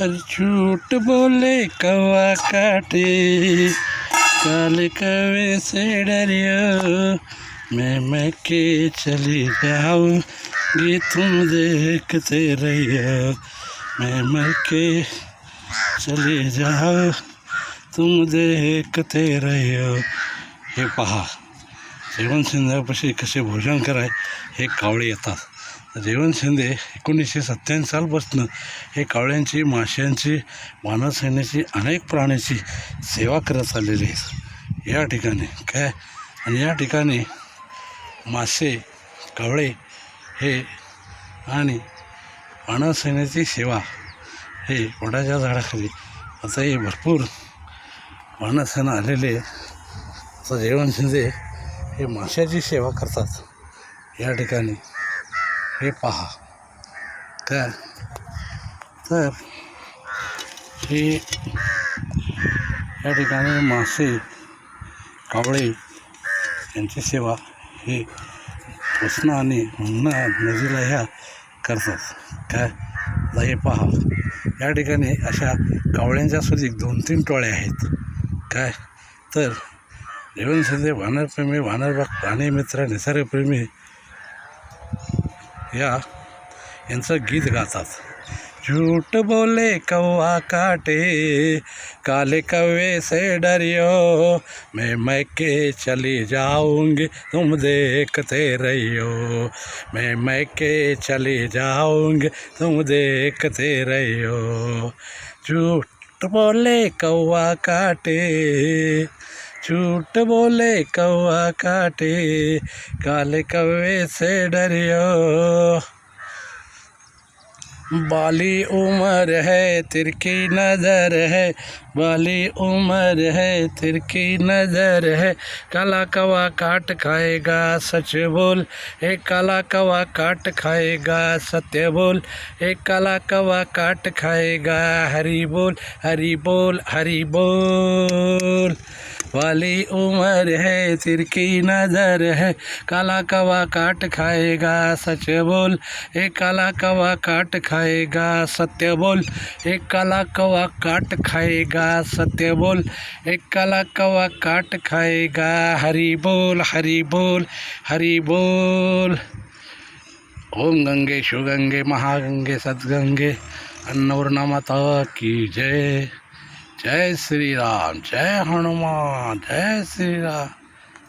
अरे झूठ बोले कौवा काटे, काले कौवे से डरियो, मैं के चली जाऊंगी तुम देखते रहियो, मैं के चली जाओ तुम देखते रहियो. हे पहा, जयवंत शिंदेपाशी कसे भोजन कराय हे कावळे येतात. जयवंत शिंदे 1997 सालपासून हे कावळ्यांची, माशांची, मानवसेनेची, अनेक प्राण्याची सेवा करत आलेली आहेत या ठिकाणी. काय आणि या ठिकाणी मासे, कावळे हे आणि मानवसेनेची सेवा हे वडाच्या झाडाखाली आता हे भरपूर मानवसेना आलेले. तर जयवंत शिंदे हे माशाची सेवा करतात या ठिकाणी. हे पहा काय, तर हे या ठिकाणी मासे, कावळे यांची सेवा हे कृष्णा आणि मुन्ना नदीला ह्या करतात. काय तर हे पहा, या ठिकाणी अशा कावळ्यांच्या सुद्धा 2-3 टोळ्या आहेत. काय तर जयवंत शिंदे वानरप्रेमी, वानरबाग प्राणीमित्र, निसर्गप्रेमी यांचं गीत गातात. झूठ बोले कौवा काटे, काले कौवे से डरियो, मैं के चली जाऊंगी तुम देखते रहियो, मैं के चली जाऊंगी तुम देखते रहियो. झूठ बोले कौवा काटे, झूठ बोले कौवा काटे, काले कौवे से डरियो. बाली उम्र है तिरकी नज़र है, बाली उम्र है तिरकी नज़र है, काला कौवा काट खाएगा सच बोल, एक काला कौवा काट खाएगा सत्य बोल, एक काला कौवा काट खाएगा हरि बोल, हरि बोल, हरि बोल. वाली उम्र है तिरकी नज़र है, काला कौवा काट खाएगा सच बोल, एक काला कौवा काट खाएगा सत्य बोल, एक काला कौवा काट खाएगा सत्य बोल, एक काला कौवा काट खाएगा हरि बोल, हरि बोल, हरि बोल. ओम गंगे शिवगंगे महागंगे सद्गंगे अन्नपूर्णा माता की जय. जय श्री राम, जय हनुमान, जय श्री राम.